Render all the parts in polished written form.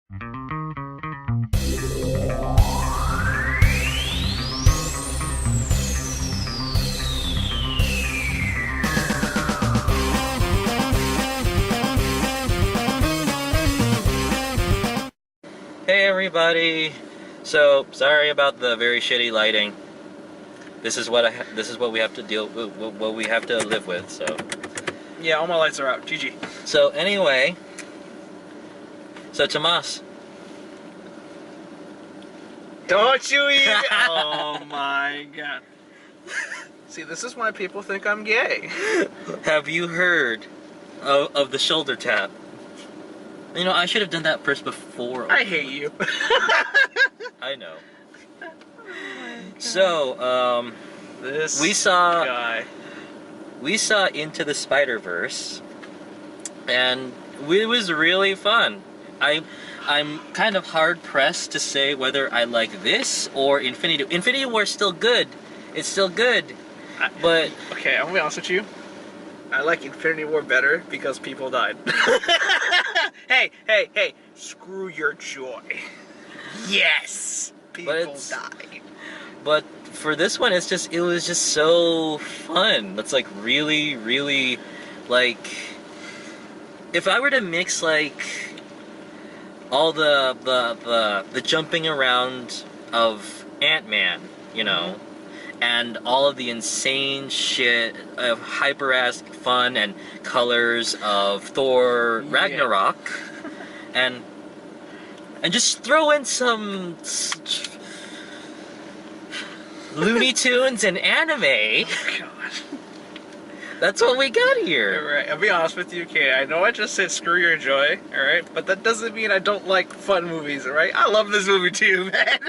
Hey everybody! So sorry about the very shitty lighting. This is what this is what we have to deal with, what we have to live with. So yeah, all my lights are out. GG. So anyway, so Tomas, Don't you even? Oh my god. See, this is why people think I'm gay. have you heard of the shoulder tap? You know, I should have done that first before. I hate you. I know. So, this we saw guy. Into the Spider-Verse, and it was really fun. I'm kind of hard pressed to say whether I like this or Infinity. Infinity War is still good. It's still good, but Okay, I'm gonna be honest with you. I like Infinity War better because people died. Hey! Screw your joy. Yes, people died. But for this one, it was just so fun. It's like really like, if I were to mix like all the jumping around of Ant-Man, you know, and all of the insane shit of hyper-ass fun and colors of Thor Ragnarok, and just throw in some Looney Tunes and anime. Oh, God. That's what we got here. Alright, I'll be honest with you, okay, I know I just said screw your joy, alright? But that doesn't mean I don't like fun movies, alright? I love this movie too, man.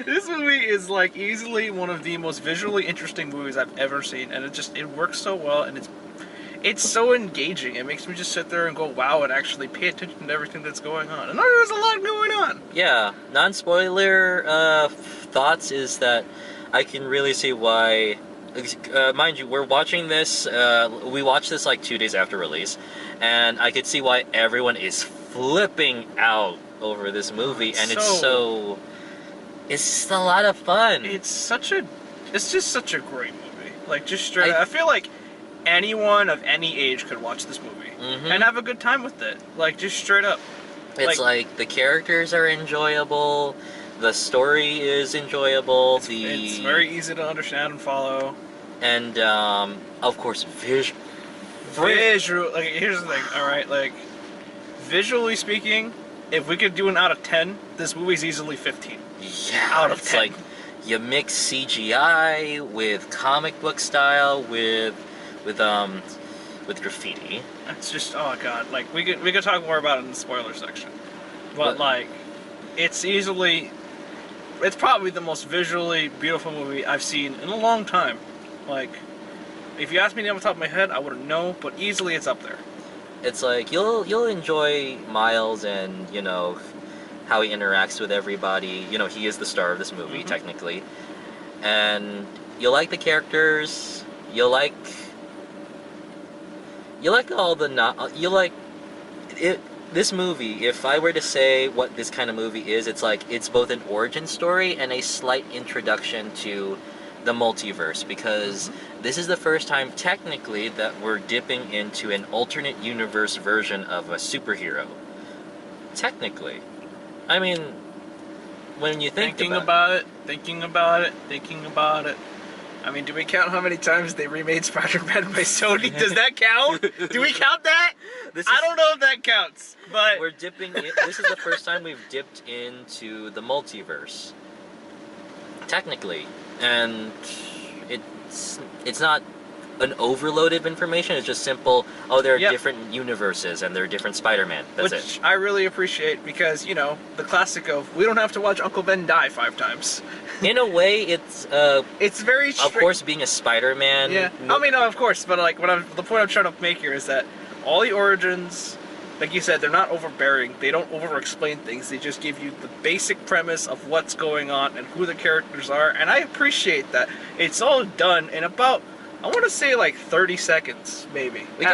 This movie is like easily one of the most visually interesting movies I've ever seen, and it works so well, and it's so engaging. It makes me just sit there and go wow and actually pay attention to everything that's going on. And there's a lot going on. Yeah, non-spoiler thoughts is that I can really see why. Mind you, we're watching this. We watched this like 2 days after release, and I could see why everyone is flipping out over this movie. It's just a lot of fun. It's just such a great movie. Like, just straight up, I feel like anyone of any age could watch this movie and have a good time with it. Like, just straight up. It's like the characters are enjoyable, the story is enjoyable, it's very easy to understand and follow. And of course, visual. Like, here's the thing, alright, like, visually speaking, if we could do an out of 10, this movie's easily 15. Yeah, out of 10. Like, you mix CGI with comic book style with graffiti. It's just, oh god, like, we could talk more about it in the spoiler section. But like, it's probably the most visually beautiful movie I've seen in a long time. Like, if you asked me off the top of my head, I wouldn't know, but easily it's up there. It's like, you'll enjoy Miles and, you know, how he interacts with everybody. You know, he is the star of this movie, technically. And you'll like the characters, you'll like all the this movie, if I were to say what this kind of movie is, it's like, it's both an origin story and a slight introduction to the multiverse, because this is the first time technically that we're dipping into an alternate universe version of a superhero. Technically. I mean, when you thinking about it. I mean, do we count how many times they remade Spider-Man by Sony? Does that count? Do we count that? I don't know if that counts, but we're dipping in, this is the first time we've dipped into the multiverse. Technically. And it's not an overload of information, it's just simple, oh, there are different universes and there are different Spider-Man. That's Which I really appreciate, because, you know, the classic of, we don't have to watch Uncle Ben die 5 times. In a way, it's very of course, being a Spider-Man. Yeah, I mean, no, of course, but like, the point I'm trying to make here is that all the origins, like you said, they're not overbearing, they don't over-explain things, they just give you the basic premise of what's going on and who the characters are, and I appreciate that. It's all done in about, I want to say, like 30 seconds, maybe. We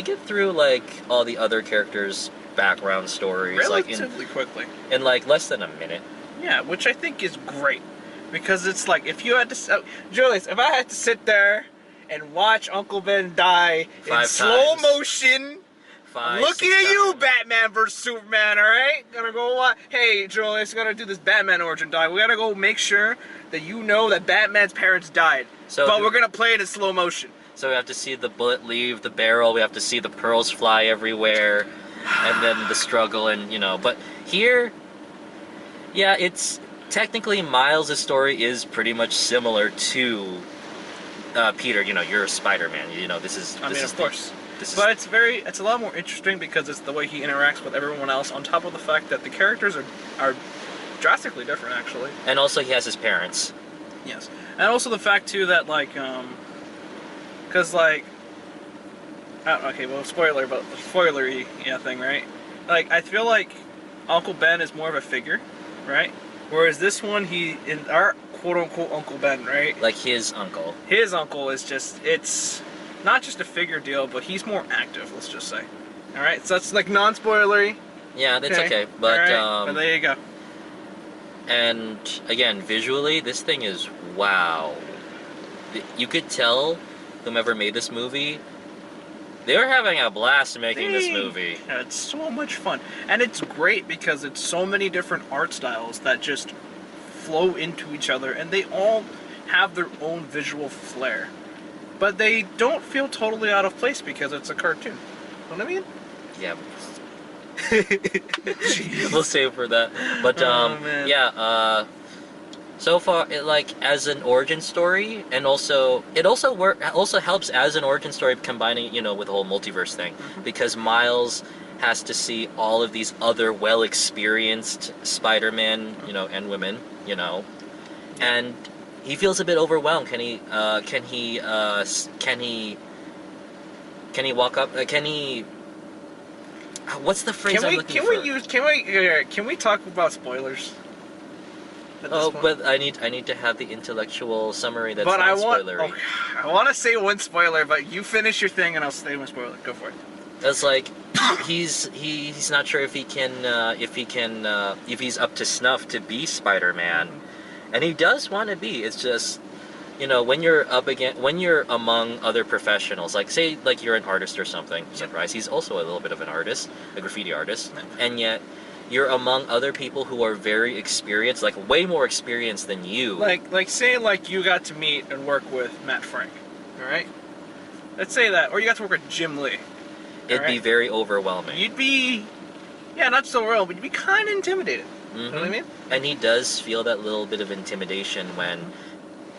get through like all the other characters background stories, relatively quickly. in like less than a minute. Yeah, which I think is great. Because it's like, if you had to... Julius, if I had to sit there and watch Uncle Ben die in slow motion... I'm looking at you, Batman vs. Superman, alright? Gonna go watch... Hey, Julius, gonna do this Batman origin die. We gotta go make sure that you know that Batman's parents died. But we're gonna play it in slow motion. So we have to see the bullet leave the barrel, we have to see the pearls fly everywhere, and then the struggle, and, you know... But here... Yeah, it's... Technically, Miles' story is pretty much similar to Peter. You know, you're Spider-Man. You know, this is... I mean, of course. But it's a lot more interesting because it's the way he interacts with everyone else, on top of the fact that the characters are drastically different, actually. And also he has his parents. Yes. And also the fact, too, that, like, because, like, okay, well, spoilery, yeah, thing, right? Like, I feel like Uncle Ben is more of a figure, right? Whereas this one, in our quote-unquote Uncle Ben, right? Like his uncle. His uncle is just, it's... not just a figure deal, but he's more active, let's just say. Alright, so that's like non-spoilery. Yeah, that's okay. But, right, but there you go. And, again, visually, this thing is wow. You could tell whomever made this movie, they were having a blast making this movie. Yeah, it's so much fun. And it's great because it's so many different art styles that just flow into each other, and they all have their own visual flair. But they don't feel totally out of place because it's a cartoon. You know what I mean? Yeah. We'll save for that. But yeah. So far, as an origin story, and also it also helps as an origin story, combining with the whole multiverse thing, because Miles has to see all of these other well-experienced Spider-Man, and women, and he feels a bit overwhelmed. Can he walk up? What's the phrase I'm looking for? Can we talk about spoilers? Oh, but I need to have the intellectual summary that's not spoilery. I want to say one spoiler, but you finish your thing and I'll say one spoiler. Go for it. It's like he's not sure if he's up to snuff to be Spider-Man. And he does want to be. It's just, when you're among other professionals, say you're an artist or something. Surprise, he's also a little bit of an artist, a graffiti artist, and yet you're among other people who are very experienced, way more experienced than you. Say you got to meet and work with Matt Frank, all right? Let's say that, or you got to work with Jim Lee. It'd be very overwhelming. You'd be, not so real, but you'd be kind of intimidated. You know what I mean? And he does feel that little bit of intimidation when,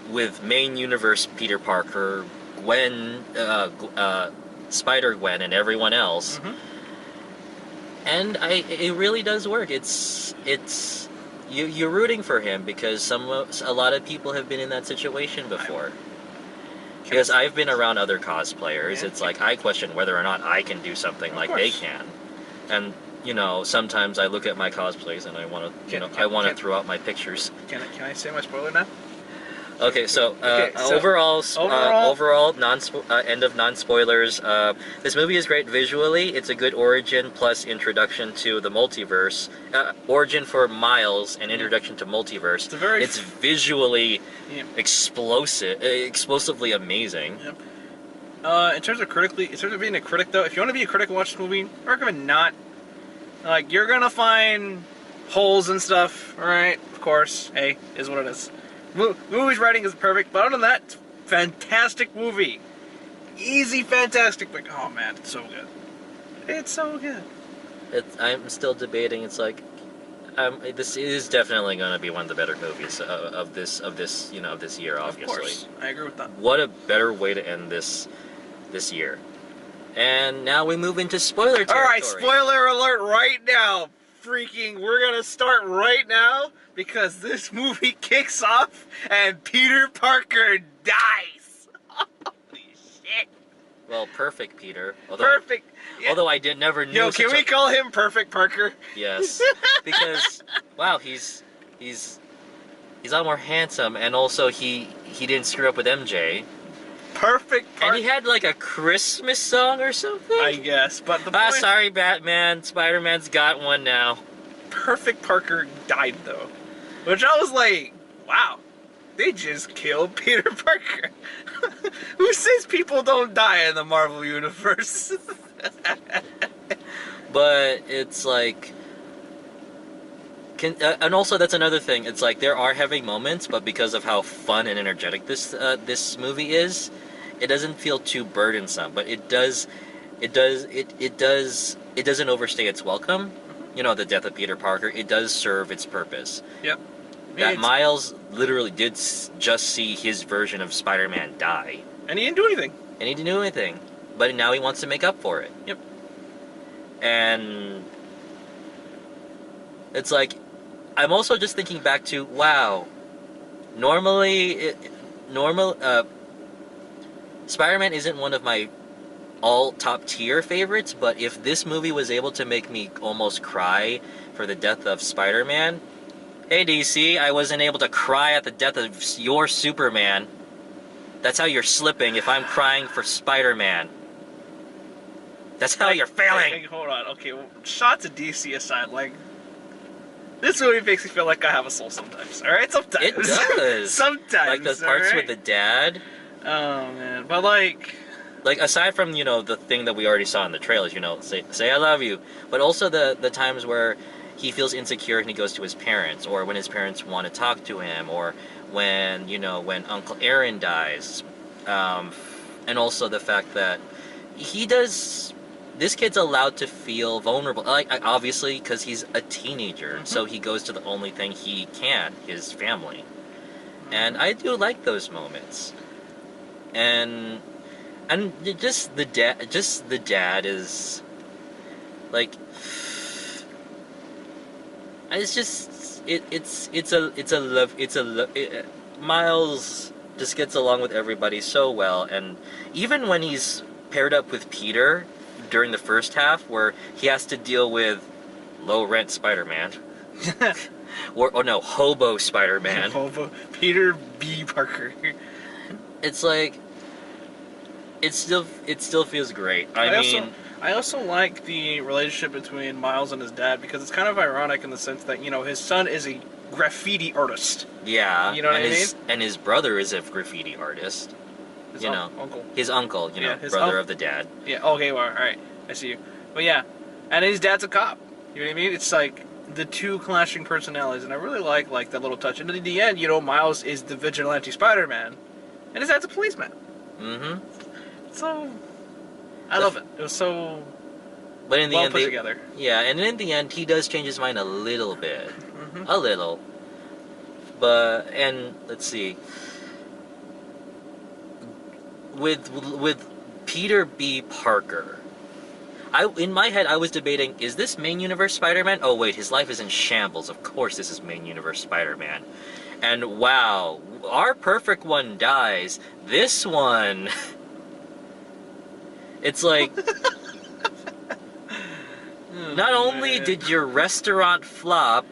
with main universe Peter Parker, Gwen, Spider-Gwen, and everyone else. And it really does work. You're rooting for him because a lot of people have been in that situation before. Because I've been around other cosplayers, it's I question whether or not I can do something like they can, and. Sometimes I look at my cosplays and I want to throw out my pictures. Can I say my spoiler now? Okay, so overall, end of non-spoilers. This movie is great visually. It's a good origin plus introduction to the multiverse. Origin for Miles and introduction to multiverse. It's visually explosively amazing. Yep. In terms of being a critic, though, if you want to be a critic and watch this movie, I recommend not. You're gonna find holes and stuff, alright? Of course. Hey, is what it is. Movie's writing is perfect, but other than that, it's fantastic movie. Easy, fantastic, but oh man, it's so good. It's so good. I'm still debating, this is definitely gonna be one of the better movies of this year, obviously. Of course, I agree with that. What a better way to end this year. And now we move into spoiler territory. Alright, spoiler alert right now. We're gonna start right now because this movie kicks off and Peter Parker dies. Holy shit. Well, perfect Peter. Perfect. Although I never knew. Yo, can we call him Perfect Parker? Yes. Because, wow, he's a lot more handsome, and also he didn't screw up with MJ. perfect part. And he had like a Christmas song or something? I guess, but the point, Sorry, Batman. Spider-Man's got one now. perfect Parker died though. Which I was like, wow, they just killed Peter Parker. Who says people don't die in the Marvel Universe? But it's like... and also that's another thing. It's like there are heavy moments, but because of how fun and energetic this movie is, it doesn't feel too burdensome. But it doesn't overstay its welcome. You know, the death of Peter Parker. It does serve its purpose. Yep. That Miles literally did just see his version of Spider-Man die, and he didn't do anything. and he didn't do anything. But now he wants to make up for it. Yep. And it's like, I'm also just thinking back to, wow, Spider-Man isn't one of my all top tier favorites, but if this movie was able to make me almost cry for the death of Spider-Man, hey DC, I wasn't able to cry at the death of your Superman. That's how you're slipping if I'm crying for Spider-Man. That's how you're failing! Hey, hold on, okay, well, shots of DC aside, like, this movie makes me feel like I have a soul sometimes, alright? Sometimes. It does. Sometimes. Like the parts with the dad. Oh, man, but like, aside from, you know, the thing that we already saw in the trailers, you know, say I love you, but also the times where he feels insecure and he goes to his parents, or when his parents want to talk to him, or when, you know, when Uncle Aaron dies, and also the fact that this kid's allowed to feel vulnerable, like, obviously, because he's a teenager, so he goes to the only thing he can, his family. And I do like those moments. And just the dad is, like, it's just, Miles just gets along with everybody so well, and even when he's paired up with Peter during the first half, where he has to deal with low-rent Spider-Man, or no, hobo Spider-Man. Hobo Peter B. Parker. It's like, it still feels great. I also like the relationship between Miles and his dad, because it's kind of ironic in the sense that, you know, his son is a graffiti artist. Yeah. You know what I mean? And his brother is a graffiti artist. His uncle. His uncle, you know, Yeah, his brother of the dad. Yeah, okay, well, alright. I see you. But yeah. And his dad's a cop. You know what I mean? It's like the two clashing personalities, and I really like that little touch. And in the end, you know, Miles is the vigilante Spider-Man, and his dad's a policeman. Mm-hmm. So, I love it. It was so but in the well end, put together. Yeah, and in the end, he does change his mind a little bit. A little. But, and, let's see. With Peter B. Parker, in my head, I was debating, is this main universe Spider-Man? Oh wait, his life is in shambles. Of course this is main universe Spider-Man. And wow, our perfect one dies. This one... It's like... not only did your restaurant flop,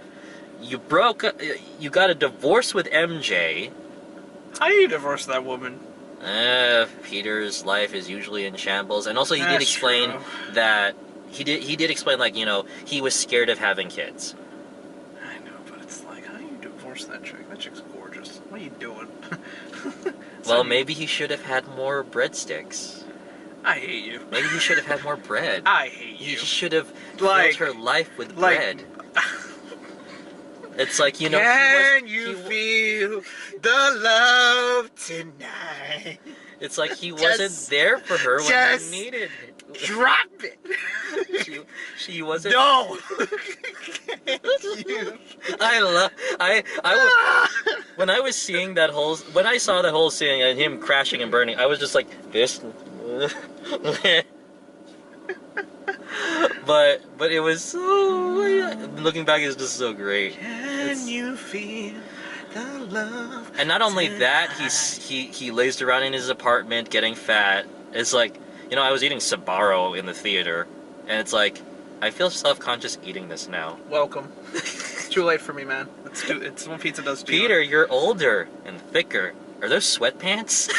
you got a divorce with MJ. How do you divorce that woman? Peter's life is usually in shambles, and also he did explain that he did explain, like, you know, he was scared of having kids. I know, but it's like, how do you divorce that chick? That chick's gorgeous. What are you doing? Well, maybe he should have had more breadsticks. I hate you. Maybe he should have had more bread. I hate you. He should have filled her life with bread. It's like, you know, can you feel the love tonight? It's like he wasn't there for her when she needed it. Drop it. She wasn't. No. When I was seeing that when I saw that whole scene and him crashing and burning, I was just like, this. But it was so, looking back, it's just so great. Can you feel the love? And not only that, he lazed around in his apartment getting fat. It's like, you know, I was eating Sbarro in the theater, and it's like, I feel self-conscious eating this now. Welcome. It's too late for me, man. It's what pizza does to you. Peter, you're older and thicker. Are those sweatpants?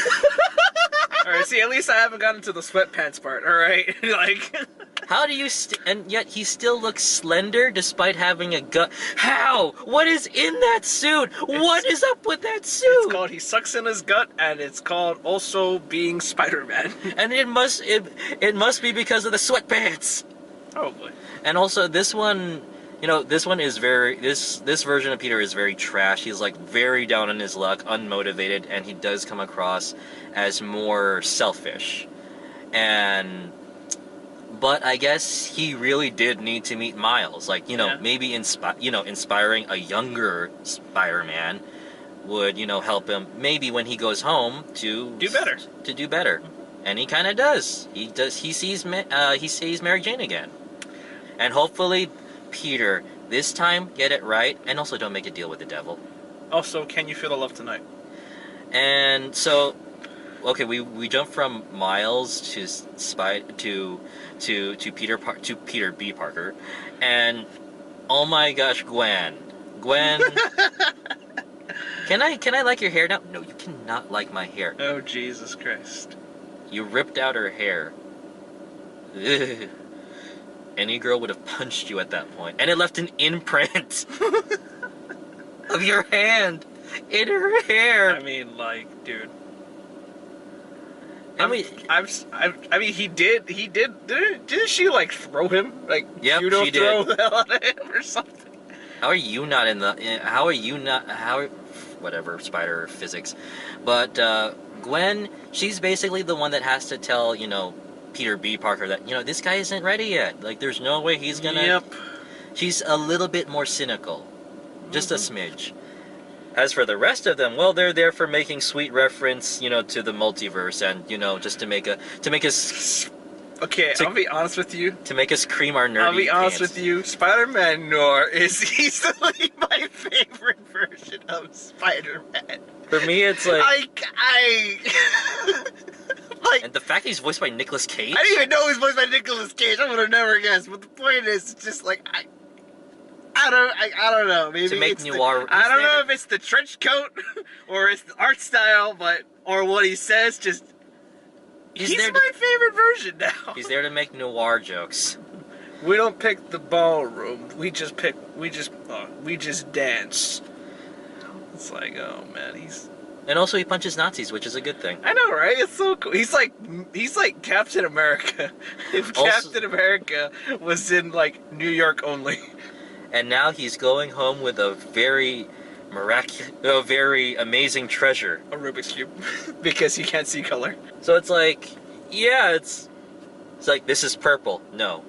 Alright, see, at least I haven't gotten to the sweatpants part, alright? Like... How do you and yet he still looks slender despite having a gut. How? What is in that suit? What is up with that suit? It's called he sucks in his gut, and it's called also being Spider-Man. And it must be because of the sweatpants. Probably. And also this one, you know, this one is this version of Peter is very trash. He's like very down on his luck, unmotivated, and he does come across as more selfish. But I guess he really did need to meet Miles. Like, you know, maybe inspiring a younger Spider-Man would, you know, help him maybe when he goes home to do better. To do better. And he kind of does. He sees Mary Jane again. And hopefully Peter this time get it right, and also don't make a deal with the devil. Also, can you feel the love tonight? And so okay, we jump from Miles to Peter B. Parker, and oh my gosh, Gwen, can I like your hair now? No, you cannot like my hair. Oh Jesus Christ! You ripped out her hair. Ugh. Any girl would have punched you at that point, and it left an imprint of your hand in her hair. I mean, like, dude. I mean, he did. Didn't she like throw him? Like, yep, judo she throw did. the hell out of him or something? How are you not whatever, spider physics. But Gwen, she's basically the one that has to tell, you know, Peter B. Parker that, you know, this guy isn't ready yet. Like, there's no way he's gonna... Yep. She's a little bit more cynical. Just a smidge. As for the rest of them, well, they're there for making sweet reference, you know, to the multiverse, and, you know, just to make us... Okay, I'll be honest with you. To make us cream our nerdy I'll be honest pants. with you. Spider-Man Noir is easily my favorite version of Spider-Man. For me, it's like... Like, and the fact that he's voiced by Nicolas Cage? I didn't even know he was voiced by Nicolas Cage. I would have never guessed. But the point is, it's just like, I don't know. Maybe to make it's noir. I don't know if it's the trench coat or it's the art style, or what he says. Just he's my favorite version now. He's there to make noir jokes. We don't pick the ballroom. We just dance. It's like, oh man, And also he punches Nazis, which is a good thing. I know, right? It's so cool. He's like Captain America. If Captain America was in like New York only. And now he's going home with a very very amazing treasure. A Rubik's Cube. Because he can't see color. So it's like, yeah, it's like, this is purple. No.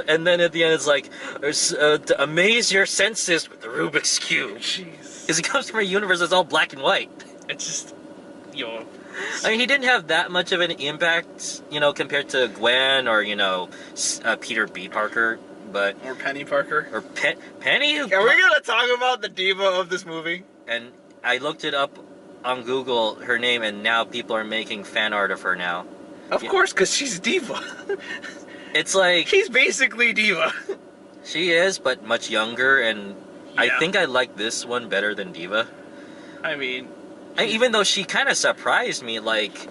And then at the end it's like, to amaze your senses with the Rubik's Cube. Jeez. Because it comes from a universe that's all black and white. It's just, yo. I mean, he didn't have that much of an impact, you know, compared to Gwen or, you know, Peter B. Parker. Or Penny Parker. Or Penny? Are we gonna talk about the diva of this movie? And I looked it up on Google, her name, and now people are making fan art of her now. Of course, because she's diva. It's like... She's basically diva. She is, but much younger, and I think I like this one better than Diva. I mean... even though she kind of surprised me, like...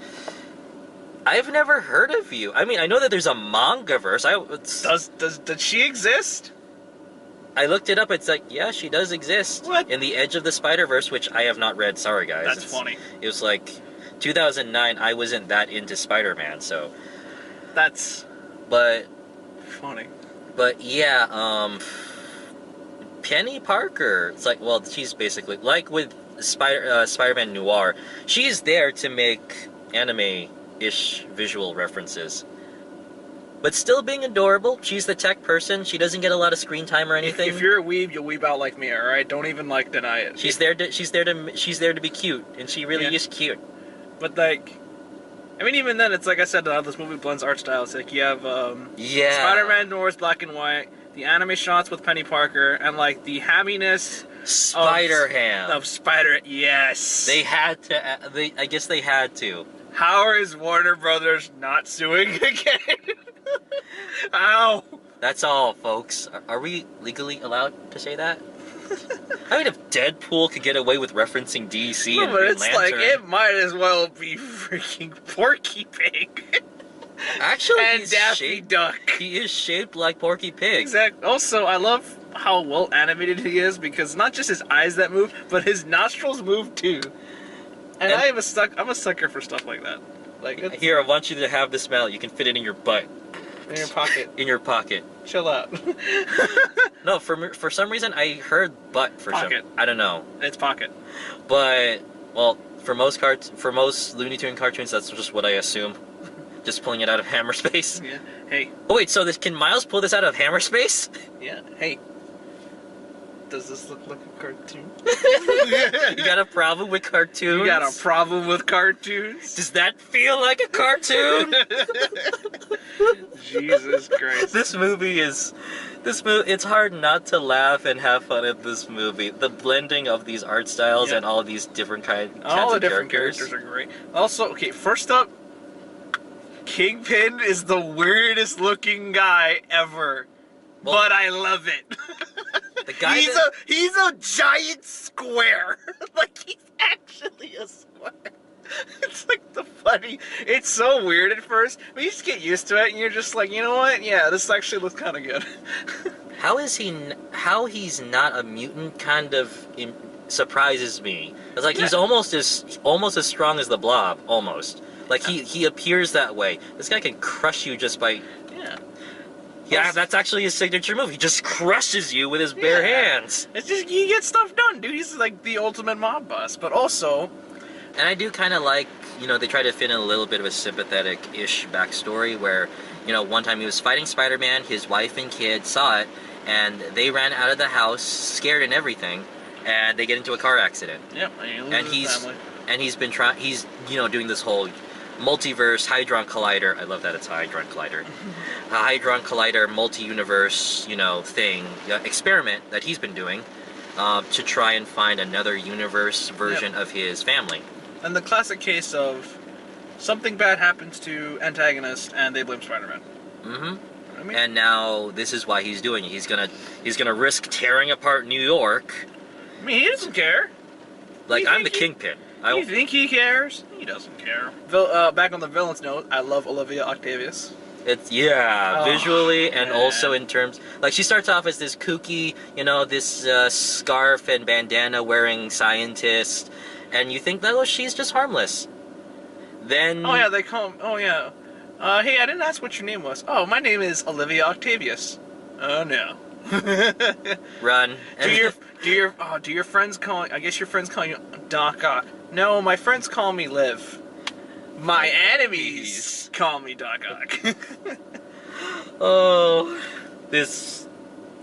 I've never heard of you. I mean, I know that there's a manga-verse. Does she exist? I looked it up. It's like, yeah, she does exist. What? In the Edge of the Spider-Verse, which I have not read. Sorry, guys. That's funny. It was like 2009. I wasn't that into Spider-Man, so. That's. But. Funny. But yeah, Penny Parker. It's like, well, she's basically like with Spider-Man Noir. She's there to make anime-ish visual references. But still being adorable. She's the tech person. She doesn't get a lot of screen time or anything. If you're a weeb, you'll weeb out like me, all right? Don't even like deny it. She's there to be cute, and she really is cute. But like, I mean, even then, it's like I said, how this movie blends art styles. Like you have Spider-Man Noir's black and white, the anime shots with Penny Parker, and like the hamminess Spider-Ham of Spider. Yes, they had to. I guess they had to. How is Warner Brothers not suing again? How? That's all, folks. Are we legally allowed to say that? I mean, if Deadpool could get away with referencing DC No, and but Green it's Lantern, like, it might as well be freaking Porky Pig. actually, And he's Daffy shaped. Duck. He is shaped like Porky Pig. Exactly. Also, I love how well animated he is because not just his eyes that move, but his nostrils move too. And I'm a sucker for stuff like that. Like it's Here, I want you to have this mallet. You can fit it in your butt. in your pocket. In your pocket. Chill out. No, for some reason I heard butt for Pocket. some. I don't know, It's pocket. but well, for most Looney Tune cartoons, that's just what I assume. Just pulling it out of Hammerspace. Yeah. Hey. Oh wait, so can Miles pull this out of Hammerspace? Yeah. Hey. Does this look like a cartoon? You got a problem with cartoons? You got a problem with cartoons? Does that feel like a cartoon? Jesus Christ. It's hard not to laugh and have fun at this movie. The blending of these art styles Yeah. and all these different kinds All the of different characters are great. Also, okay, first up, Kingpin is the weirdest looking guy ever. Well, but I love it. the guy he's a giant square. Like he's actually a square. It's like it's so weird at first, but you just get used to it and you're just like, you know what? Yeah, this actually looks kind of good. how he's not a mutant kind of surprises me. It's like he's almost as strong as the Blob, almost. Like he appears that way. This guy can crush you just by Yeah, that's actually his signature move. He just crushes you with his bare hands. It's just, you get stuff done, dude. He's like the ultimate mob boss. But also... And I do kind of like, they try to fit in a little bit of a sympathetic-ish backstory where, one time he was fighting Spider-Man, his wife and kid saw it, and they ran out of the house, scared and everything, and they get into a car accident. Yep, and he's been doing this whole multiverse Hadron Collider. I love that it's a Hadron Collider. A Hadron Collider multi-universe, thing, experiment that he's been doing to try and find another universe version of his family. And the classic case of something bad happens to antagonists and they blame Spider-Man. Mm-hmm. I mean, and now this is why he's doing it. He's gonna risk tearing apart New York. I mean, he doesn't care. Like, I'm the Kingpin. You think he cares? He doesn't care. Back on the villain's note, I love Olivia Octavius. It's visually and also in terms, like, she starts off as this kooky, this scarf and bandana wearing scientist, and you think that she's just harmless. Then They call him. Hey, I didn't ask what your name was. Oh, my name is Olivia Octavius. Oh no. Run. Do your friends call? I guess your friends call you Doc Ock. No, my friends call me Liv. My enemies call me Doc Ock. Oh,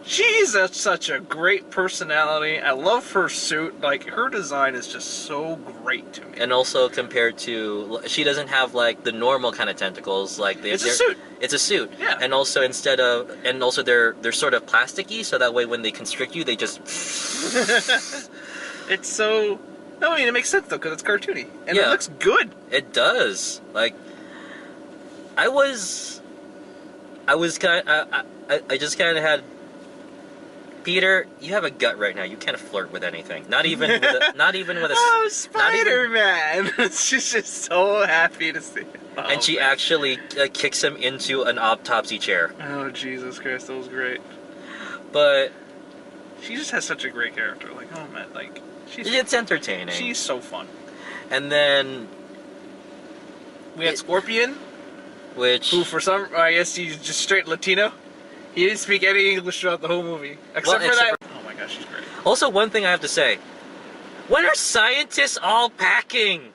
She's such a great personality. I love her suit. Like, her design is just so great to me. And also compared to, she doesn't have like the normal kind of tentacles. Like it's a suit. It's a suit. Yeah. And also they're sort of plasticky, so that way when they constrict you, they just. It's so. No, I mean, it makes sense though because it's cartoony and it looks good. It does. Like, I just kind of had. Peter, you have a gut right now. You can't flirt with anything. Not even with a. Oh, Spider-Man! She's just so happy to see it. Oh, and she actually kicks him into an autopsy chair. Oh, Jesus Christ, that was great. But she just has such a great character. Like, oh man, like it's entertaining. She's so fun. And then we had Scorpion, who for some, I guess he's just straight Latino. He didn't speak any English throughout the whole movie. Except for that. Oh my gosh, she's great. Also, one thing I have to say. When are scientists all packing?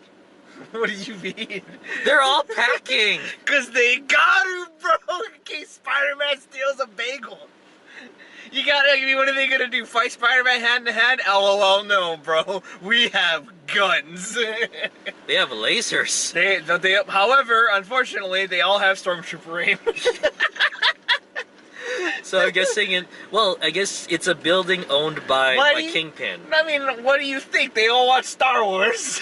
What do you mean? They're all packing. Because they got to, bro, in case Spider-Man steals a bagel. You gotta, I mean, what are they gonna do? Fight Spider-Man hand to hand? LOL, no, bro. We have guns. They have lasers. However, unfortunately, they all have Stormtrooper aim. So I'm guessing I guess it's a building owned by Kingpin. I mean, what do you think? They all watch Star Wars.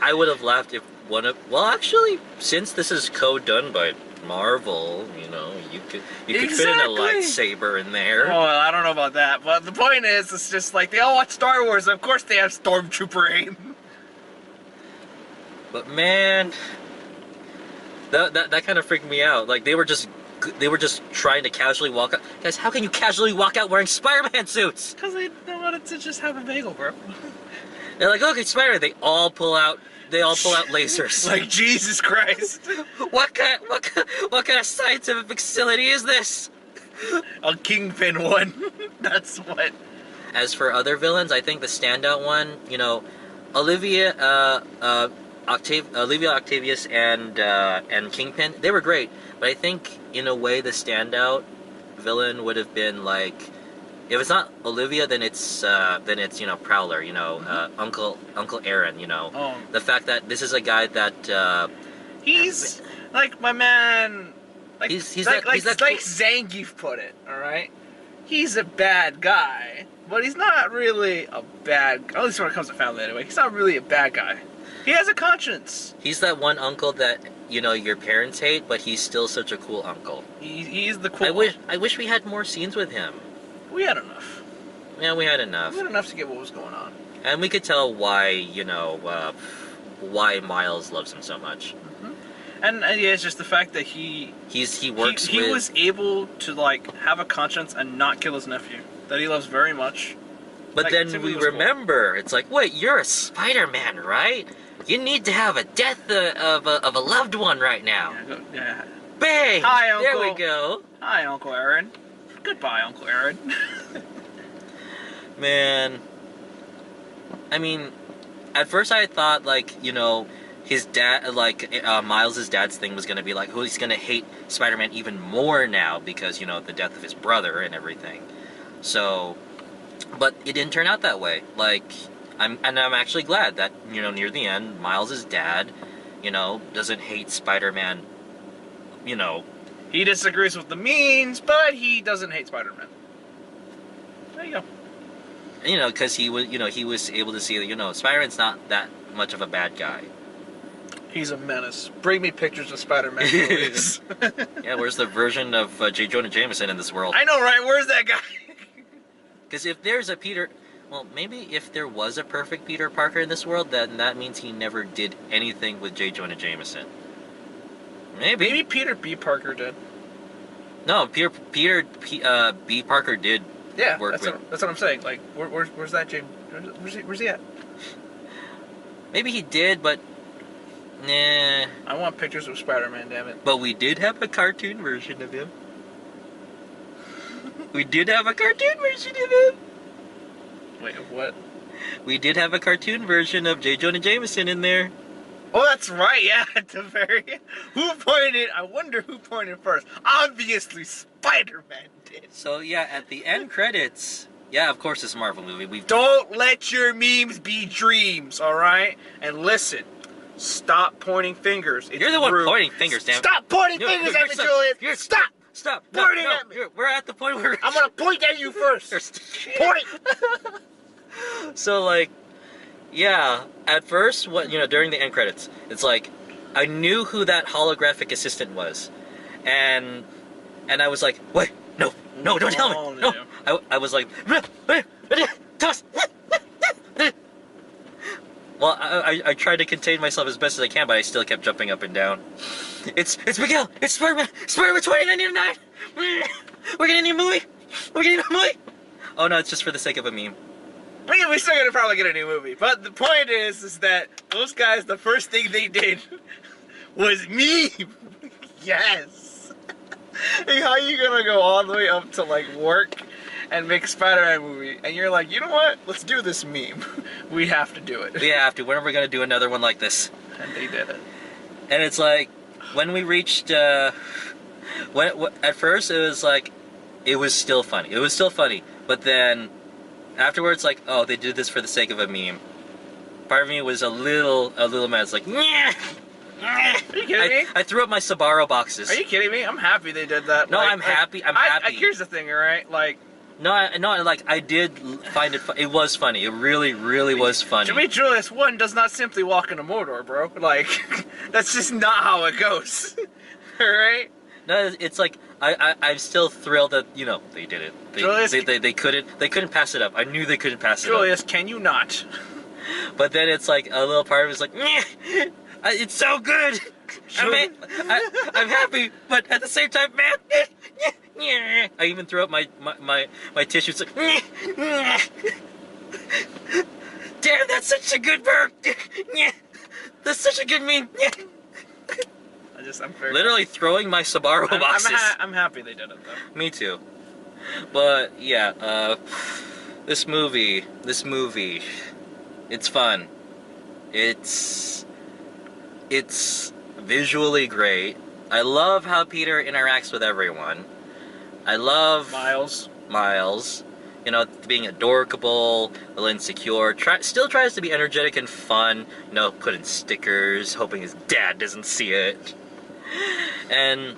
I would have laughed if well, actually, since this is co-done by Marvel. You know, you could fit in a Exactly. lightsaber in there. Oh, well, I don't know about that, but the point is, it's just like they all watch Star Wars. Of course, they have stormtrooper aim. But man, that kind of freaked me out. Like they were just trying to casually walk out. Guys, how can you casually walk out wearing Spider-Man suits? Because they wanted to just have a bagel, bro. They're like, okay, Spider-Man. They all pull out lasers. Like Jesus Christ. what kind of scientific facility is this? A Kingpin one. That's what. As for other villains, I think the standout one, you know, Olivia Octavius and Kingpin, they were great. But I think in a way the standout villain would have been like, if it's not Olivia, then it's you know, Prowler, you know, Uncle Aaron, you know. Oh. The fact that this is a guy that He's like my man. Like, he's like that Zangief put it. All right. He's a bad guy, but he's not really a bad. At least when it comes to family, anyway. He's not really a bad guy. He has a conscience. He's that one uncle that, you know, your parents hate, but he's still such a cool uncle. He's the cool. I wish we had more scenes with him. We had enough. Yeah, we had enough. We had enough to get what was going on. And we could tell why, you know, why Miles loves him so much. And yeah, it's just the fact that he was able to like have a conscience and not kill his nephew that he loves very much. But like, then we remember, it's like, wait, you're a Spider-Man, right? You need to have a death of a loved one right now. Yeah. Bang! Hi, Uncle. There we go. Hi, Uncle Aaron. Goodbye, Uncle Aaron. Man, I mean, at first I thought, like, you know, his dad, like, Miles' dad's thing was going to be like, oh, he's going to hate Spider-Man even more now because, you know, the death of his brother and everything. So, but it didn't turn out that way. Like, I'm actually glad that, you know, near the end, Miles' dad, you know, doesn't hate Spider-Man, you know. He disagrees with the means, but he doesn't hate Spider-Man. There you go. You know, because he was able to see that, you know, Spider-Man's not that much of a bad guy. He's a menace. Bring me pictures of Spider-Man movies. Yeah, where's the version of J. Jonah Jameson in this world? I know, right? Where's that guy? Because if there's a Peter... Well, maybe if there was a perfect Peter Parker in this world, then that means he never did anything with J. Jonah Jameson. Maybe Peter B. Parker did. No, Peter B. Parker did work with... That's what I'm saying. Like, where's that James? Where's he at? Maybe he did, but... Nah. I want pictures of Spider-Man, damn it. But we did have a cartoon version of him. We did have a cartoon version of him. Wait, what? We did have a cartoon version of J. Jonah Jameson in there. Oh, that's right, yeah, at the very... I wonder who pointed first. Obviously, Spider-Man did. So, yeah, at the end credits... Yeah, of course it's a Marvel movie. Don't let your memes be dreams, alright? And listen, stop pointing fingers. It's You're the one rude. pointing fingers, damn it. Stop pointing fingers at me, Julius! Stop pointing at me! We're at the point where... I'm gonna point at you first! Point! So, like, yeah, at first, during the end credits, it's like, I knew who that holographic assistant was. And I was like, wait, no, don't tell me. No. I was like, toss. Well, I tried to contain myself as best as I can, but I still kept jumping up and down. It's Miguel! It's Spider-Man 2099! We're getting a new movie! Oh no, it's just for the sake of a meme. I mean, we're still gonna probably get a new movie, but the point is that those guys, the first thing they did was meme! Yes! Like, how are you gonna go all the way up to, like, work and make a Spider-Man movie, and you're like, you know what? Let's do this meme. We have to do it. We have to. When are we gonna do another one like this? And they did it. And it's like, when we reached, at first it was like, it was still funny. But then, afterwards, like, oh, they did this for the sake of a meme. Part of me was a little mad. It's like, nyeh! Are you kidding me? I threw up my Sbarro boxes. Are you kidding me? I'm happy they did that. No, I'm happy. Here's the thing, alright? Like... No, like, I did find it it was funny. It really, really was funny. To me, Julius, one does not simply walk in a Mordor, bro. Like, that's just not how it goes. Alright? No, it's like I'm still thrilled that they did it. Julius, They couldn't pass it up. I knew they couldn't pass it Julius, up. can you not? But then it's like a little part of it's like, "Meh, it's so good. I'm happy, but at the same time, man. I even threw up my tissue. It's like, damn, that's such a good burp. That's such a good meme. I'm very Literally throwing my Sbarro boxes. I'm happy they did it though. Me too. But yeah, this movie, it's fun. It's visually great. I love how Peter interacts with everyone. I love Miles. Being adorable, a little insecure. Still tries to be energetic and fun. Putting stickers, hoping his dad doesn't see it. And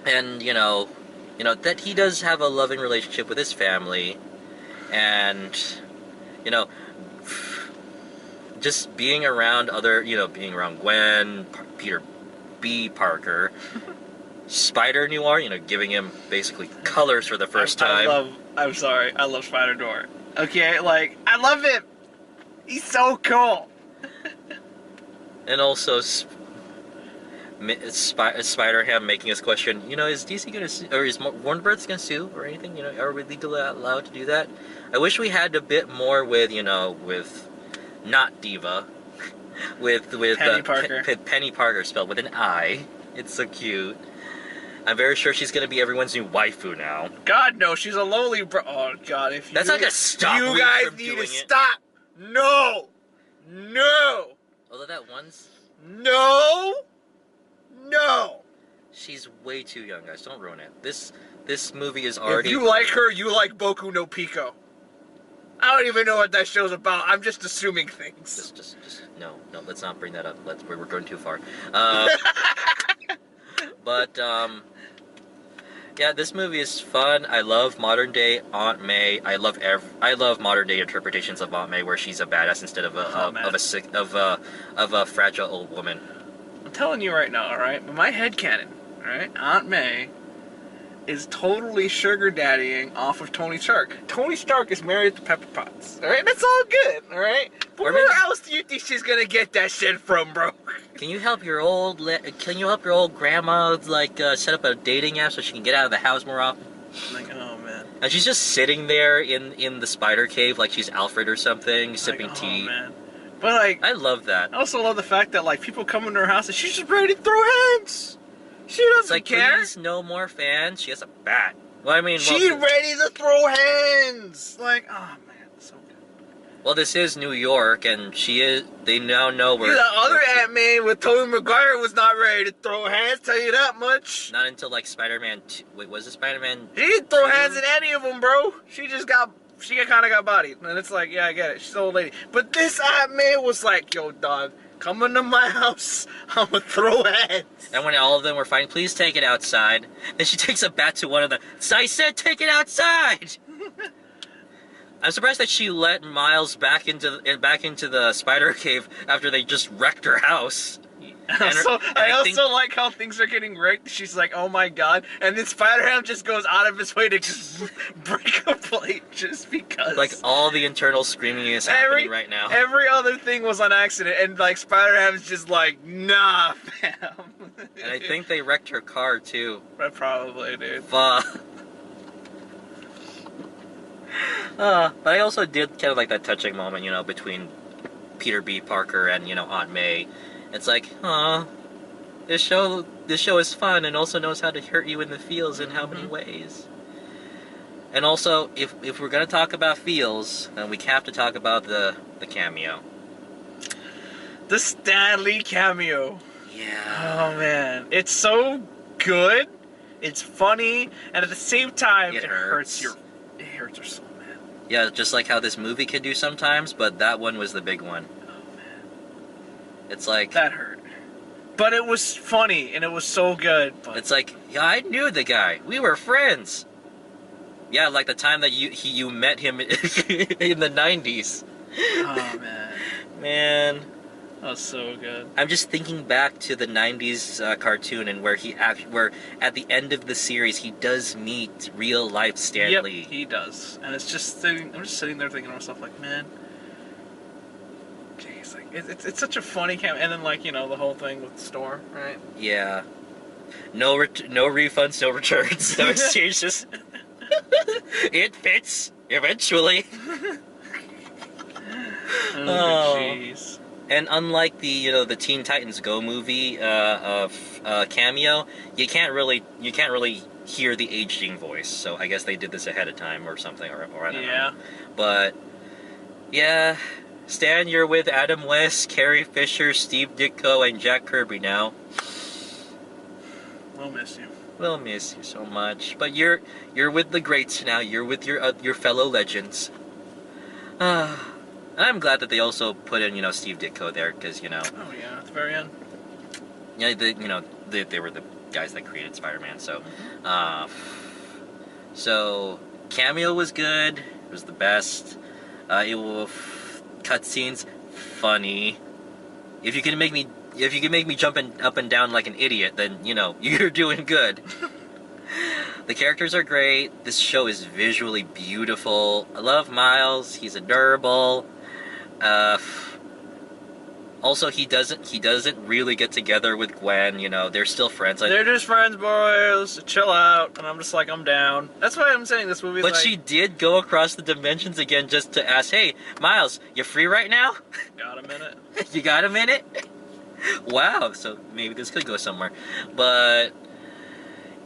that he does have a loving relationship with his family, and just being around being around Gwen, Peter B. Parker, Spider Noir, giving him basically colors for the first time. I love Spider Noir. Okay, I love him. He's so cool. And also Spider-Ham making us question, is DC gonna sue, or is Warner Bros. Gonna sue or anything? Are we legally allowed to do that? I wish we had a bit more with not Diva, with Penny Parker. Penny Parker spelled with an I. It's so cute. I'm very sure she's gonna be everyone's new waifu now. God no, she's a lowly Oh God, if you that's not gonna stop you guys from need doing to it. stop. No. Although that one's No. she's way too young, guys. Don't ruin it. This movie is already. If you like her, you like Boku no Pico. I don't even know what that show's about. I'm just assuming things. Just no. Let's not bring that up. We're going too far. But yeah, this movie is fun. I love modern day Aunt May. I love modern day interpretations of Aunt May, where she's a badass instead of a fragile old woman. I'm telling you right now, all right. But my headcanon, all right. Aunt May is totally sugar daddying off of Tony Stark. Tony Stark is married to Pepper Potts. All right, that's all good. All right. But where else do you think she's gonna get that shit from, bro? Can you help your old grandma set up a dating app so she can get out of the house more often? Oh man. And she's just sitting there in the spider cave like she's Alfred or something, sipping tea. Oh man. But I love that. I also love the fact that people come into her house and she's just ready to throw hands. She doesn't care. Please, no more fans. She has a bat. Well, I mean, she's ready to throw hands. Oh man, so good. Well, this is New York, and they now know where. The other Aunt May with Tobey Maguire was not ready to throw hands. Tell you that much. Not until Spider-Man 2. Wait, was it Spider-Man? She didn't throw hands at any of them, bro. She kind of got bodied, and it's like, yeah, I get it. She's an old lady. But this Aunt May was like, yo, dog. Come into my house, I'm gonna throw hands. And when all of them were fighting, please take it outside. Then she takes a bat to one of them. So I said, take it outside. I'm surprised that she let Miles back into the spider cave after they just wrecked her house. I also like how things are getting wrecked. She's like, oh my god. And then Spider-Ham just goes out of his way to just break a plate just because. All the internal screaming is happening right now. Every other thing was on accident. And Spider-Ham's just like, nah, fam. And I think they wrecked her car too. Probably, dude. Fuck. But I also did kind of like that touching moment, between Peter B. Parker and, Aunt May. It's like, this show is fun and also knows how to hurt you in the feels in how many ways. And also, if we're gonna talk about feels, then we have to talk about the cameo. The Stan Lee cameo. Yeah. Oh man, it's so good. It's funny, and at the same time, it hurts her soul, man. Yeah, just like how this movie can do sometimes, but that one was the big one. It's like that hurt, but it was funny and it was so good. But it's like, yeah, I knew the guy. We were friends. Yeah, like the time that you met him in the 90s. Oh man. That was so good. I'm just thinking back to the '90s cartoon, and where where at the end of the series he does meet real life Stan Yep, Lee. he does, and it's just I'm just sitting there thinking to myself like, man, jeez, like it's such a funny camp, and then like the whole thing with the store, right? Yeah. No refunds, no returns, no exchanges. It fits eventually. Oh, jeez. And unlike the the Teen Titans Go movie cameo, you can't really hear the aging voice. So I guess they did this ahead of time or something, or I don't know. But yeah, Stan, you're with Adam West, Carrie Fisher, Steve Ditko, and Jack Kirby now. We'll miss you. We'll miss you so much, but you're with the greats now. You're with your fellow legends. And I'm glad that they also put in Steve Ditko there, because Oh yeah, at the very end. Yeah, they were the guys that created Spider-Man. So, so cameo was good. It was the best. It will cutscenes funny. If you can make me jumping up and down like an idiot, then you're doing good. The characters are great. This show is visually beautiful. I love Miles. He's adorable. Also, he doesn't really get together with Gwen. They're still friends. They're just friends, boys. Chill out. And I'm just like, I'm down. That's why I'm saying this movie. But she did go across the dimensions again just to ask, "Hey, Miles, you free right now? Got a minute? You got a minute?" Wow. So maybe this could go somewhere. But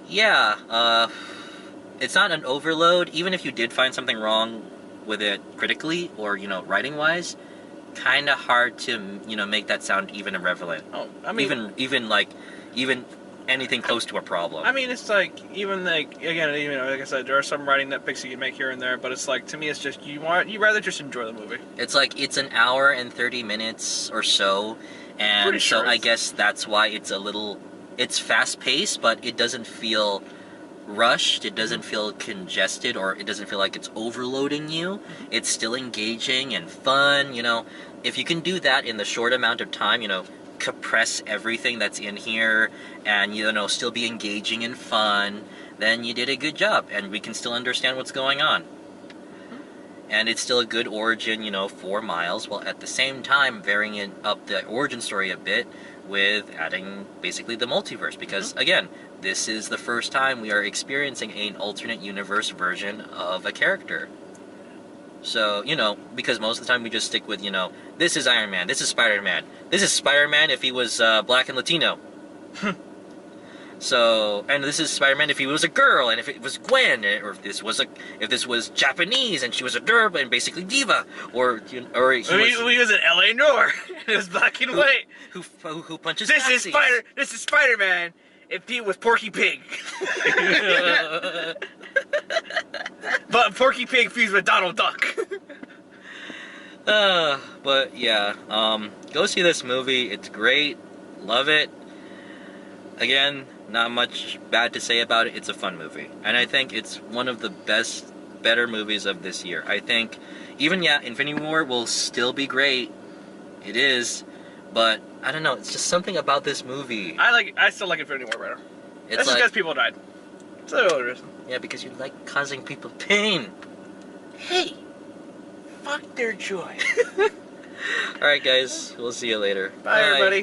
yeah, it's not an overload. Even if you did find something wrong with it critically or writing wise, kind of hard to make that sound even irrelevant. Oh, I mean, even anything close to a problem. I mean, it's like even like I said, there are some writing nitpicks you can make here and there, but it's like, to me, it's just you rather just enjoy the movie. It's like it's an hour and 30 minutes or so, and Pretty so short. I guess that's why it's fast paced, but it doesn't feel rushed. It doesn't feel congested, or it doesn't feel like it's overloading you. It's still engaging and fun. If you can do that in the short amount of time, compress everything that's in here, and still be engaging and fun, then you did a good job, and we can still understand what's going on. And it's still a good origin, for Miles, while at the same time varying up the origin story a bit with adding basically the multiverse, because again, this is the first time we are experiencing an alternate universe version of a character. So, because most of the time we just stick with, this is Iron Man, this is Spider-Man. This is Spider-Man if he was black and Latino. So, and this is Spider-Man if he was a girl, and if it was Gwen, or if this was Japanese and she was a derb and basically diva, or he was an L.A. Noir. It was black and white. Who punches This Nazis. is Spider-Man if he was Porky Pig. But Porky Pig fused with Donald Duck. But yeah, go see this movie. It's great. Love it. Again, not much bad to say about it. It's a fun movie. And I think it's one of the better movies of this year. I think, even, Infinity War will still be great. It is. But, I don't know, it's just something about this movie. I still like Infinity War better. That's just because people died. That's the only reason. Yeah, because you like causing people pain. Hey, fuck their joy. Alright guys, we'll see you later. Bye everybody.